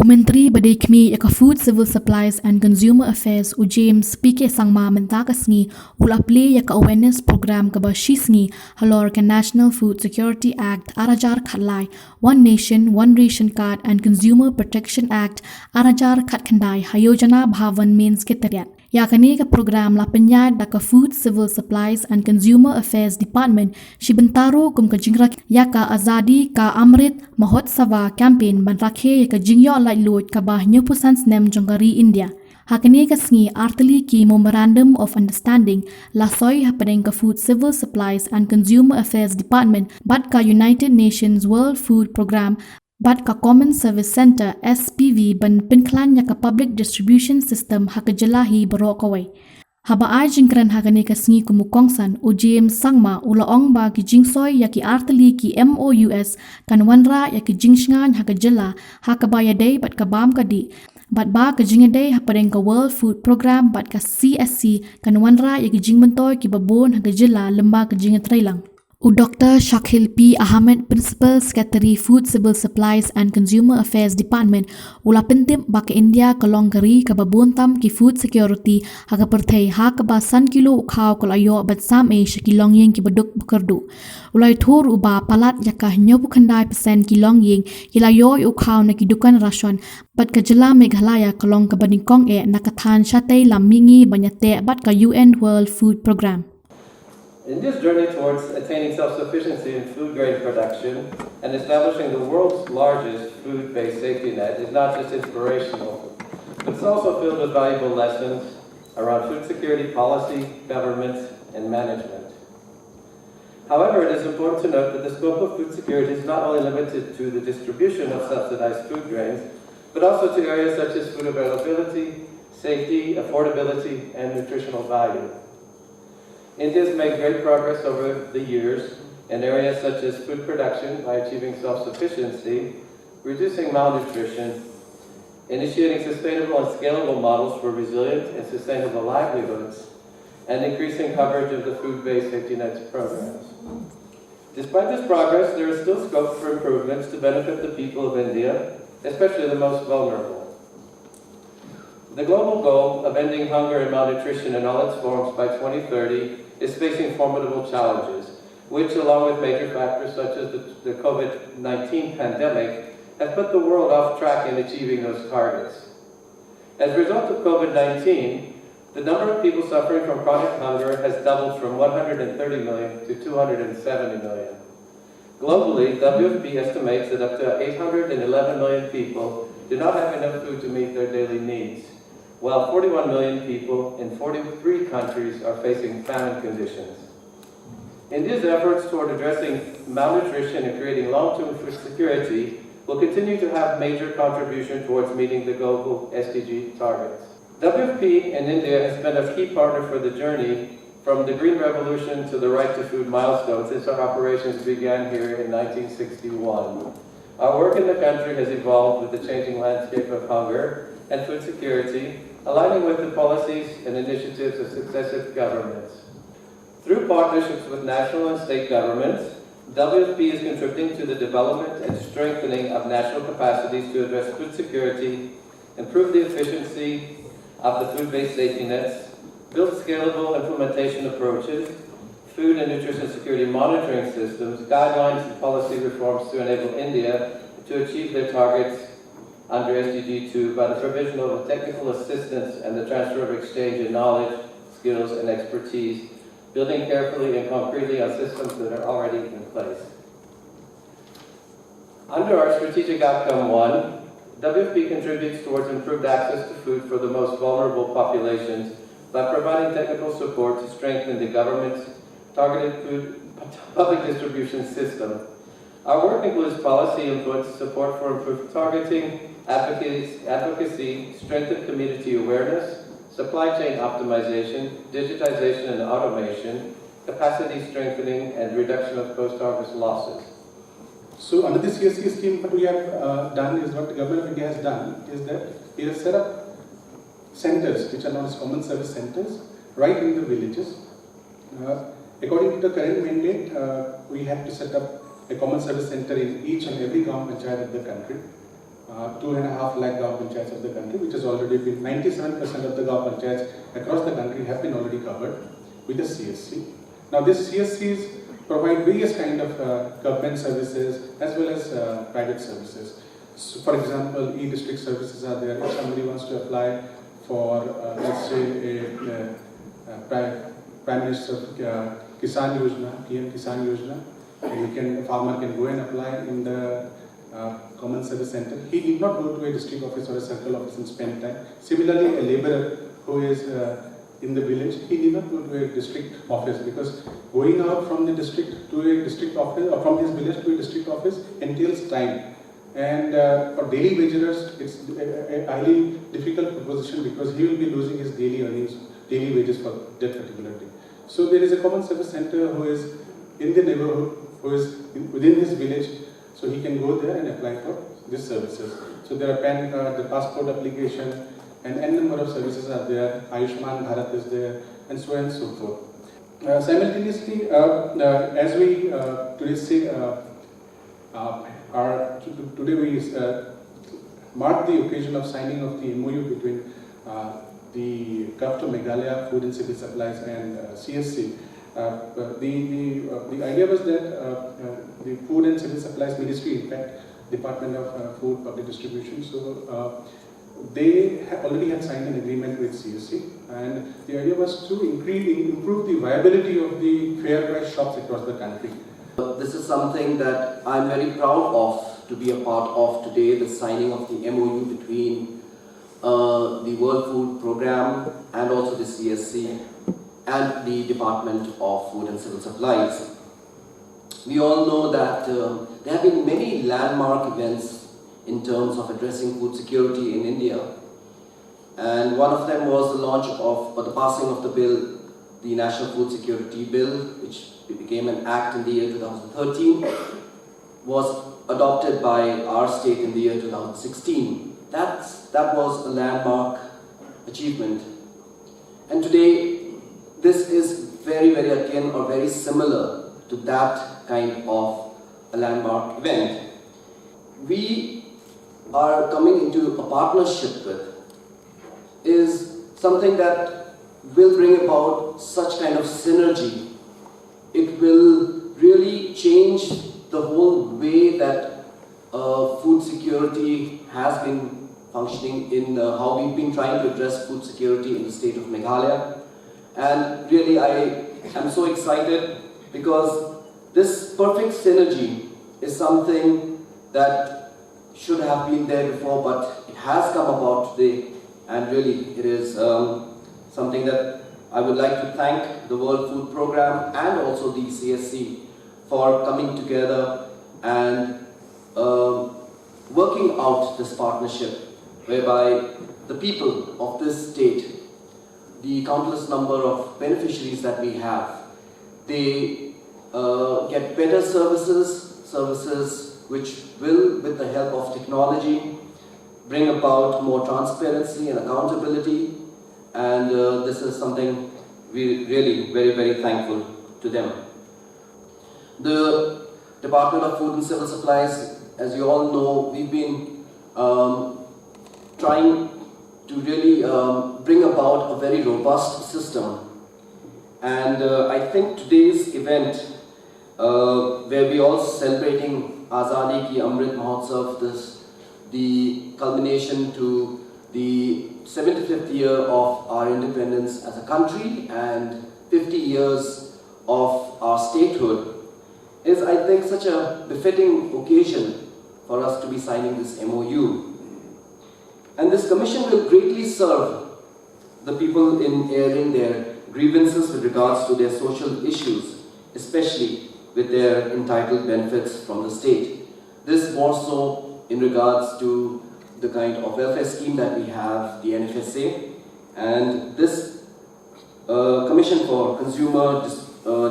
Menteri Badikmi yaka Food Civil Supplies and Consumer Affairs James PK Sangma mentakasngi ulaple yaka awareness program kaba shisngi halor ka National Food Security Act arajar khatlai One Nation One Ration Card and Consumer Protection Act arajar khatkhandai hayojana bhavan means ketariat yakani ka program la penyat daka Food Civil Supplies and Consumer Affairs Department shibentaro kum ka jingrak yaka azadi ka amrit mahotsava campaign ban rakhe yaka jingyo lai lot ka bah nyupusan snem jongari India hakani ka sngi artali ki memorandum of understanding la SOI happening ka Food Civil Supplies and Consumer Affairs Department bat ka United Nations World Food Program Bat ka Common Service Center SPV ban pinklan ya ka Public Distribution System haka jalahi barokawai. Haba ay jingkran hakani ka sngi kumukongsan o James Sangma ulaong ba ki jingsoy ya ki artali ki MoUs kan wanra ya ki jingshngan haka jala haka bayaday bat ka bam ka di. Bat ba ka jingaday hapareng ka World Food Program bat ka CSC kan wanra ya ki jingbantoy ki babon haka jala lemba ka jingatray lang. Dr. Shakil P. Ahmed, Principal Secretary Food Civil Supplies and Consumer Affairs Department, ula pentim baka India kalongkari kababuntam ki food security haka perthai haka ba san kilo ukhaw kalayo bat sam e shakilong yeng ki baduk bukardu. Ulay thur uba palat yaka nyobu khandai persen kilong yeng ilayo ukhaw na kidukan rasyon bat ka jala Meghalaya kalong kabadingkong e nakathan shatay lamingi banyate bat ka UN World Food Program. India's journey towards attaining self-sufficiency in food grain production and establishing the world's largest food-based safety net is not just inspirational, but it's also filled with valuable lessons around food security policy, government, and management. However, it is important to note that the scope of food security is not only limited to the distribution of subsidized food grains, but also to areas such as food availability, safety, affordability, and nutritional value. India has made great progress over the years in areas such as food production by achieving self-sufficiency, reducing malnutrition, initiating sustainable and scalable models for resilient and sustainable livelihoods, and increasing coverage of the food-based safety nets programs. Despite this progress, there is still scope for improvements to benefit the people of India, especially the most vulnerable. The global goal of ending hunger and malnutrition in all its forms by 2030 is facing formidable challenges, which, along with major factors such as the COVID-19 pandemic, have put the world off track in achieving those targets. As a result of COVID-19, the number of people suffering from chronic hunger has doubled from 130 million to 270 million. Globally, WFP estimates that up to 811 million people do not have enough food to meet their daily needs, while 41 million people in 43 countries are facing famine conditions. India's efforts toward addressing malnutrition and creating long-term food security will continue to have major contribution towards meeting the global SDG targets. WFP in India has been a key partner for the journey from the Green Revolution to the Right to Food milestone since our operations began here in 1961. Our work in the country has evolved with the changing landscape of hunger and food security, aligning with the policies and initiatives of successive governments. Through partnerships with national and state governments, WFP is contributing to the development and strengthening of national capacities to address food security, improve the efficiency of the food-based safety nets, build scalable implementation approaches, food and nutrition security monitoring systems, guidelines and policy reforms to enable India to achieve their targets under SDG 2 by the provision of technical assistance and the transfer of exchange in knowledge, skills, and expertise, building carefully and concretely on systems that are already in place. Under our Strategic Outcome 1, WFP contributes towards improved access to food for the most vulnerable populations by providing technical support to strengthen the government's targeted food public distribution system. Our work includes policy inputs, support for improved targeting, advocacy, strengthened community awareness, supply chain optimization, digitization and automation, capacity strengthening, and reduction of post-harvest losses. So under the CSC scheme, what we have done is, what the government of India has done is that we have set up centers, which are known as common service centers, right in the villages. According to the current mandate, we have to set up a common service center in each and every Gram Panchayat of the country. 2.5 lakh gaon panchayats of the country, which has already been 97% of the gaon panchayats across the country have been already covered with the CSC. Now, these CSCs provide various kind of government services as well as private services. So, for example, e-district services are there. If somebody wants to apply for, let's say, a Prime Minister Kisan Yojana, PM Kisan Yojana, a farmer can go and apply in the Common Service Center. He need not go to a district office or a circle office and spend time. Similarly, a laborer who is in the village, he need not go to a district office, because going out from the district to a district office, or from his village to a district office, entails time. And for daily wagers, it's a highly difficult proposition, because he will be losing his daily earnings, daily wages for that particular day. So there is a common service center who is in the neighborhood, who is within his village, so he can go there and apply for these services. So there are PAN card, the passport application, and n number of services are there. Ayushman Bharat is there, and so on and so forth. Simultaneously, as we today say, today we mark the occasion of signing of the MoU between the Government of Meghalaya, Food and Civil Supplies, and CSC. The idea was that the Food and Civil Supplies Ministry, in fact, Department of Food Public Distribution, so they already had signed an agreement with CSC, and the idea was to improve the viability of the fair price shops across the country. This is something that I'm very proud of to be a part of today, the signing of the MoU between the World Food Programme and also the CSC and the Department of Food and Civil Supplies. We all know that there have been many landmark events in terms of addressing food security in India, and one of them was the launch of, or the passing of the bill, the National Food Security Bill, which became an act in the year 2013, was adopted by our state in the year 2016. That was a landmark achievement. And today, this is very, very akin or very similar to that kind of a landmark event. We are coming into a partnership with is something that will bring about such kind of synergy. It will really change the whole way that food security has been functioning in how we've been trying to address food security in the state of Meghalaya. And really I am so excited, because this perfect synergy is something that should have been there before, but it has come about today, and really it is something that I would like to thank the World Food Programme and also the CSC for coming together and working out this partnership, whereby the people of this state, the countless number of beneficiaries that we have, they get better services which will, with the help of technology, bring about more transparency and accountability, and this is something we really very, very thankful to them. The Department of Food and Civil Supplies, as you all know, we've been trying to really bring about a very robust system, and I think today's event, where we all celebrating Azadi Ki Amrit Mahotsav, the culmination to the 75th year of our independence as a country and 50 years of our statehood, is, I think, such a befitting occasion for us to be signing this MoU. And this commission will greatly serve the people in airing their grievances with regards to their social issues, especially with their entitled benefits from the state. This more so in regards to the kind of welfare scheme that we have, the NFSA, and this Commission for Consumer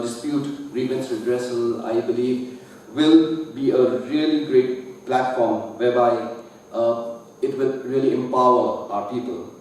Dispute Grievance Redressal, I believe, will be a really great platform whereby it will really empower our people.